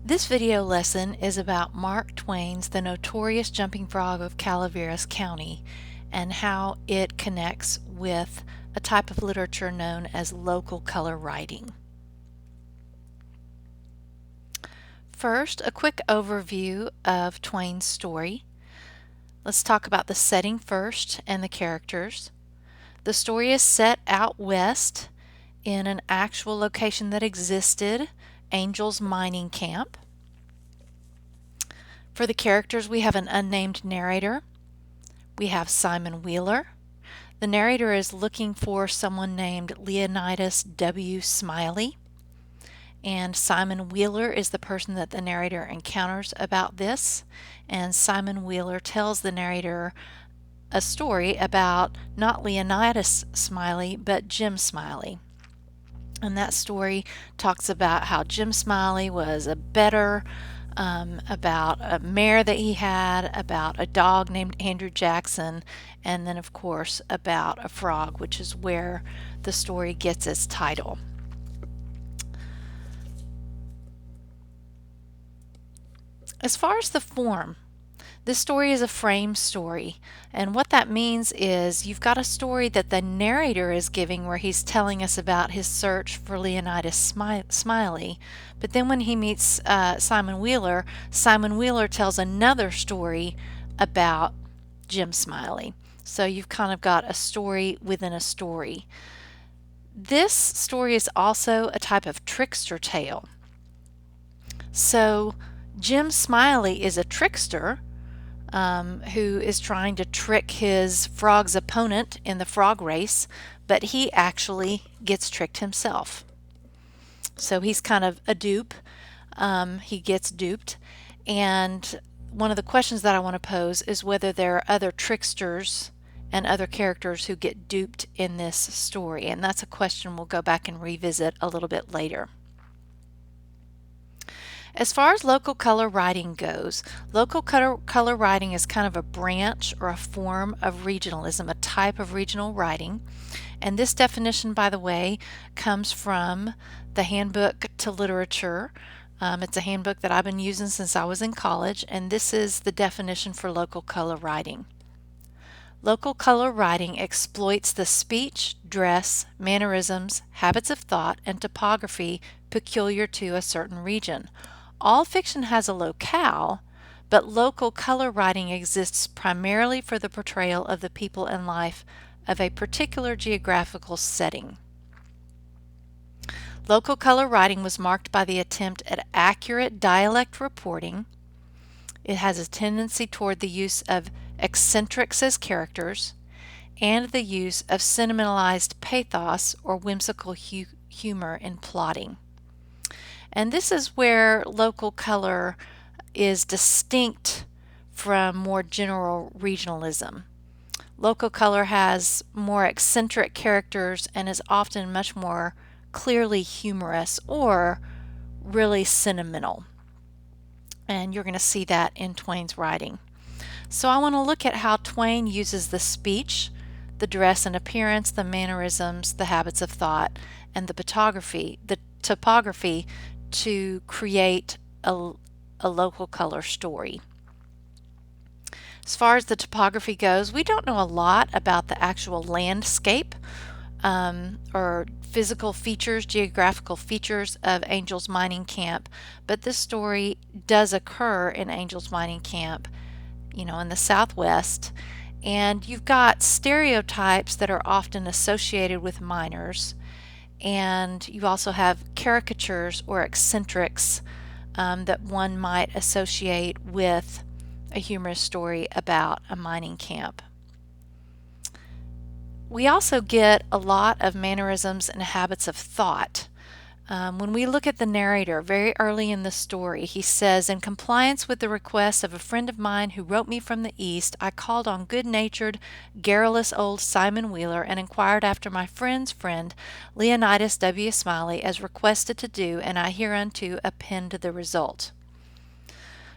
This video lesson is about Mark Twain's The Notorious Jumping Frog of Calaveras County and how it connects with a type of literature known as local color writing. First, a quick overview of Twain's story. Let's talk about the setting first and the characters. The story is set out west in an actual location that existed, Angel's mining camp. For the characters, we have an unnamed narrator. We have Simon Wheeler. The narrator is looking for someone named Leonidas W. Smiley. And Simon Wheeler is the person that the narrator encounters about this. And Simon Wheeler tells the narrator a story about not Leonidas Smiley, but Jim Smiley. And that story talks about how Jim Smiley was a bettor, about a mare that he had, about a dog named Andrew Jackson, and then of course about a frog, which is where the story gets its title. As far as the form, this story is a frame story, and what that means is you've got a story that the narrator is giving where he's telling us about his search for Leonidas Smiley, but then when he meets Simon Wheeler tells another story about Jim Smiley. So you've kind of got a story within a story. This story is also a type of trickster tale. So Jim Smiley is a trickster who is trying to trick his frog's opponent in the frog race, but he actually gets tricked himself. So he's kind of a dupe. He gets duped. And one of the questions that I want to pose is whether there are other tricksters and other characters who get duped in this story. And that's a question we'll go back and revisit a little bit later. As far as local color writing goes, local color writing is kind of a branch or a form of regionalism, a type of regional writing. And this definition, by the way, comes from the Handbook to Literature. It's a handbook that I've been using since I was in college, and this is the definition for local color writing. Local color writing exploits the speech, dress, mannerisms, habits of thought, and topography peculiar to a certain region. All fiction has a locale, but local color writing exists primarily for the portrayal of the people and life of a particular geographical setting. Local color writing was marked by the attempt at accurate dialect reporting. It has a tendency toward the use of eccentrics as characters and the use of sentimentalized pathos or whimsical humor in plotting. And this is where local color is distinct from more general regionalism. Local color has more eccentric characters and is often much more clearly humorous or really sentimental. And you're going to see that in Twain's writing. So I want to look at how Twain uses the speech, the dress and appearance, the mannerisms, the habits of thought, and the topography to create a local color story. As far as the topography goes, we don't know a lot about the actual landscape or physical features, geographical features of Angel's mining camp, but this story does occur in Angel's mining camp, in the Southwest, and you've got stereotypes that are often associated with miners. And you also have caricatures or eccentrics that one might associate with a humorous story about a mining camp. We also get a lot of mannerisms and habits of thought. When we look at the narrator very early in the story, he says, "In compliance with the request of a friend of mine who wrote me from the East, I called on good-natured, garrulous old Simon Wheeler and inquired after my friend's friend, Leonidas W. Smiley, as requested to do, and I hereunto append the result."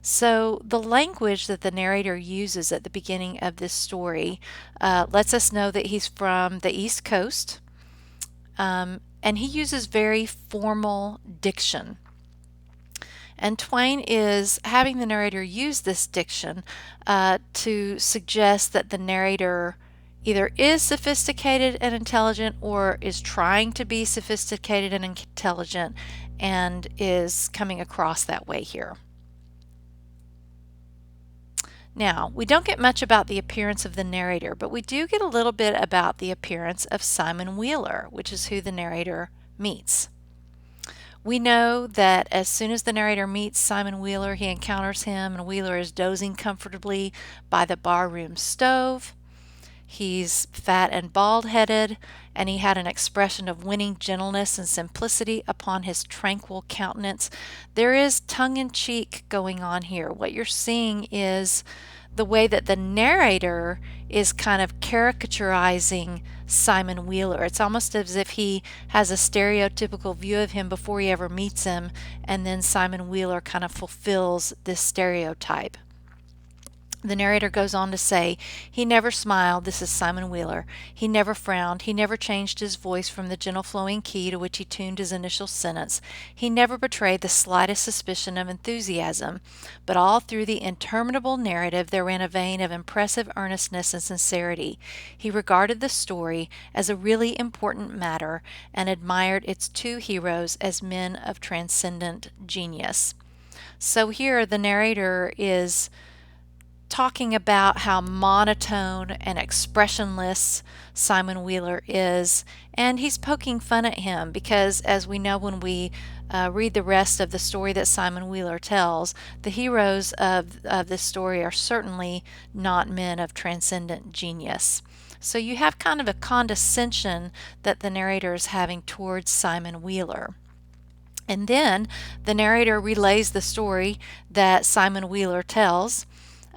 So the language that the narrator uses at the beginning of this story lets us know that he's from the East Coast. And he uses very formal diction. And Twain is having the narrator use this diction to suggest that the narrator either is sophisticated and intelligent or is trying to be sophisticated and intelligent and is coming across that way here. Now, we don't get much about the appearance of the narrator, but we do get a little bit about the appearance of Simon Wheeler, which is who the narrator meets. We know that as soon as the narrator meets Simon Wheeler, he encounters him, and Wheeler is dozing comfortably by the barroom stove. He's fat and bald-headed, and he had an expression of winning gentleness and simplicity upon his tranquil countenance. There is tongue-in-cheek going on here. What you're seeing is the way that the narrator is kind of caricaturizing Simon Wheeler. It's almost as if he has a stereotypical view of him before he ever meets him, and then Simon Wheeler kind of fulfills this stereotype. The narrator goes on to say, he never smiled, this is Simon Wheeler. He never frowned. He never changed his voice from the gentle flowing key to which he tuned his initial sentence. He never betrayed the slightest suspicion of enthusiasm. But all through the interminable narrative there ran a vein of impressive earnestness and sincerity. He regarded the story as a really important matter and admired its two heroes as men of transcendent genius. So here the narrator is talking about how monotone and expressionless Simon Wheeler is, and he's poking fun at him because, as we know when we read the rest of the story that Simon Wheeler tells, the heroes of this story are certainly not men of transcendent genius. So you have kind of a condescension that the narrator is having towards Simon Wheeler. And then the narrator relays the story that Simon Wheeler tells.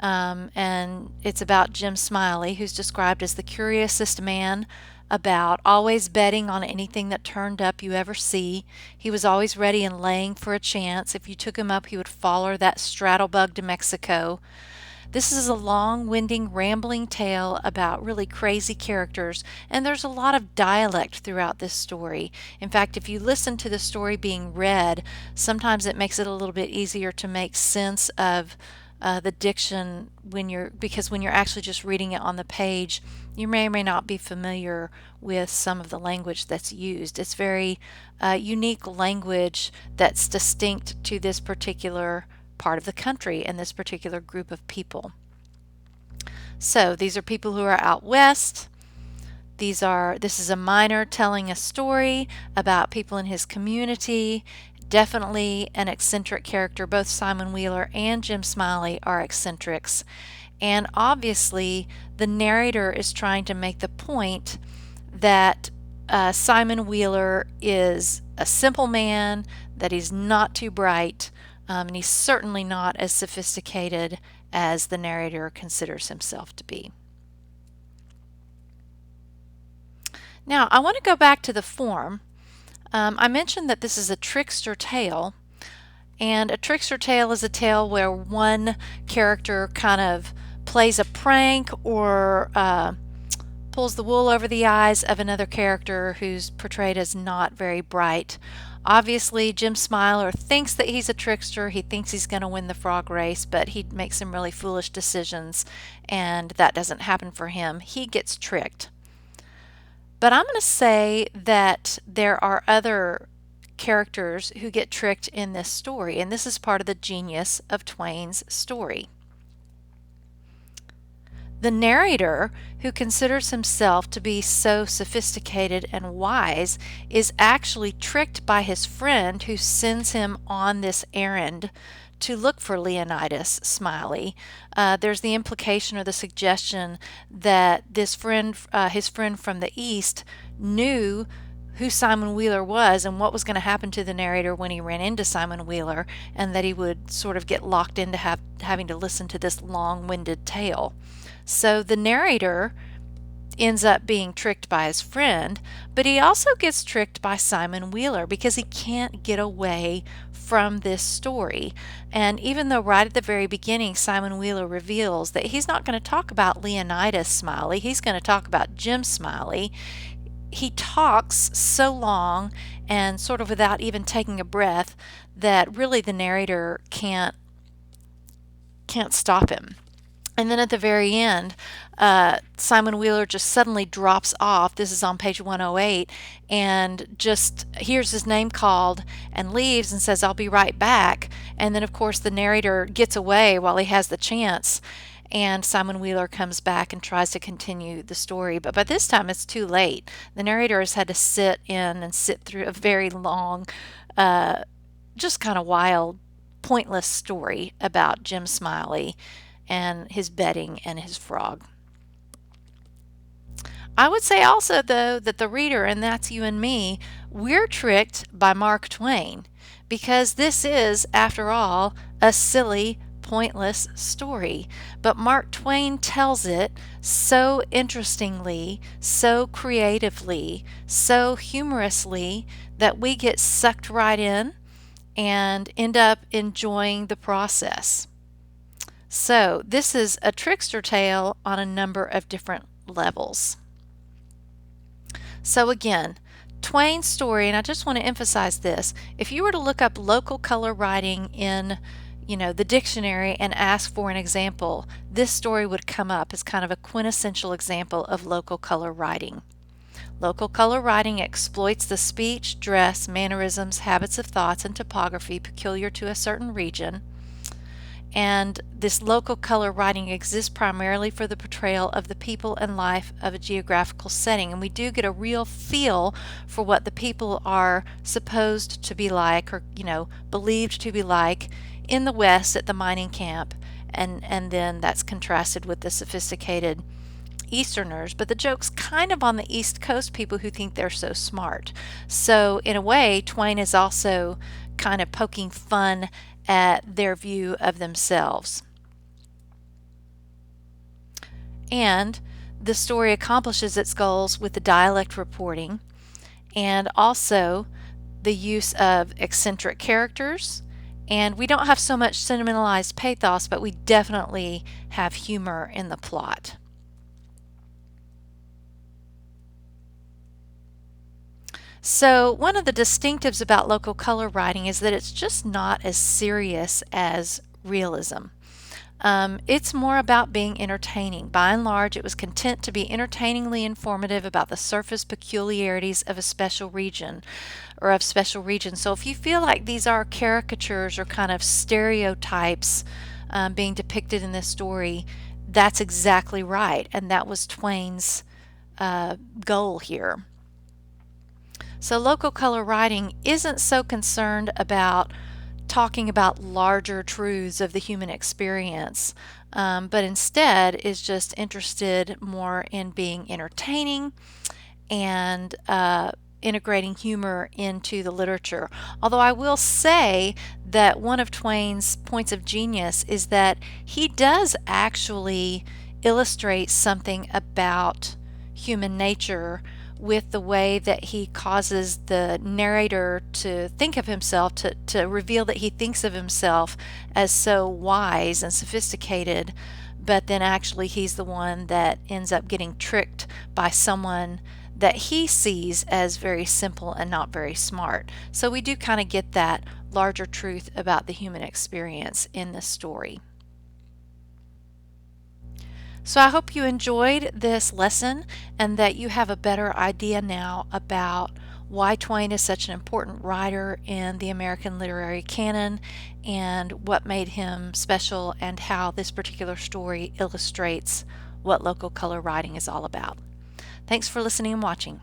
And it's about Jim Smiley, who's described as the curiousest man about, always betting on anything that turned up you ever see. He was always ready and laying for a chance. If you took him up, he would follow that straddlebug to Mexico. This is a long-winding, rambling tale about really crazy characters, and there's a lot of dialect throughout this story. In fact, if you listen to the story being read, sometimes it makes it a little bit easier to make sense of the diction because when you're actually just reading it on the page, you may or may not be familiar with some of the language that's used. It's very unique language that's distinct to this particular part of the country and this particular group of people. So these are people who are out west. This is a miner telling a story about people in his community. Definitely an eccentric character. Both Simon Wheeler and Jim Smiley are eccentrics. And obviously, the narrator is trying to make the point that Simon Wheeler is a simple man, that he's not too bright, and he's certainly not as sophisticated as the narrator considers himself to be. Now, I want to go back to the form. I mentioned that this is a trickster tale, and a trickster tale is a tale where one character kind of plays a prank or pulls the wool over the eyes of another character who's portrayed as not very bright. Obviously, Jim Smiler thinks that he's a trickster. He thinks he's going to win the frog race, but he makes some really foolish decisions, and that doesn't happen for him. He gets tricked. But I'm going to say that there are other characters who get tricked in this story, and this is part of the genius of Twain's story. The narrator, who considers himself to be so sophisticated and wise, is actually tricked by his friend who sends him on this errand to look for Leonidas Smiley. There's the implication or the suggestion that this friend, his friend from the East, knew who Simon Wheeler was and what was going to happen to the narrator when he ran into Simon Wheeler, and that he would sort of get locked into having to listen to this long-winded tale. So the narrator ends up being tricked by his friend, but he also gets tricked by Simon Wheeler because he can't get away from this story. And even though right at the very beginning Simon Wheeler reveals that he's not going to talk about Leonidas Smiley, he's going to talk about Jim Smiley, he talks so long and sort of without even taking a breath that really the narrator can't stop him. And then at the very end, Simon Wheeler just suddenly drops off. This is on page 108, and just hears his name called and leaves and says, "I'll be right back." And then, of course, the narrator gets away while he has the chance, and Simon Wheeler comes back and tries to continue the story. But by this time, it's too late. The narrator has had to sit in and sit through a very long, just kind of wild, pointless story about Jim Smiley and his betting and his frog. I would say also, though, that the reader, and that's you and me, we're tricked by Mark Twain because this is, after all, a silly, pointless story. But Mark Twain tells it so interestingly, so creatively, so humorously that we get sucked right in and end up enjoying the process. So this is a trickster tale on a number of different levels. So again, Twain's story, and I just want to emphasize this, if you were to look up local color writing in the dictionary and ask for an example, this story would come up as kind of a quintessential example of local color writing. Local color writing exploits the speech, dress, mannerisms, habits of thoughts, and topography peculiar to a certain region. And this local color writing exists primarily for the portrayal of the people and life of a geographical setting. And we do get a real feel for what the people are supposed to be like, or believed to be like in the West at the mining camp. And then that's contrasted with the sophisticated Easterners, but the joke's kind of on the East Coast people who think they're so smart. So in a way, Twain is also kind of poking fun at their view of themselves. And the story accomplishes its goals with the dialect reporting and also the use of eccentric characters. And we don't have so much sentimentalized pathos, but we definitely have humor in the plot. So one of the distinctives about local color writing is that it's just not as serious as realism. It's more about being entertaining. By and large, it was content to be entertainingly informative about the surface peculiarities of a special region or of special regions. So if you feel like these are caricatures or kind of stereotypes being depicted in this story, that's exactly right. And that was Twain's goal here. So local color writing isn't so concerned about talking about larger truths of the human experience, but instead is just interested more in being entertaining and integrating humor into the literature. Although I will say that one of Twain's points of genius is that he does actually illustrate something about human nature with the way that he causes the narrator to think of himself, to reveal that he thinks of himself as so wise and sophisticated, but then actually he's the one that ends up getting tricked by someone that he sees as very simple and not very smart. So we do kind of get that larger truth about the human experience in this story. So I hope you enjoyed this lesson and that you have a better idea now about why Twain is such an important writer in the American literary canon and what made him special and how this particular story illustrates what local color writing is all about. Thanks for listening and watching.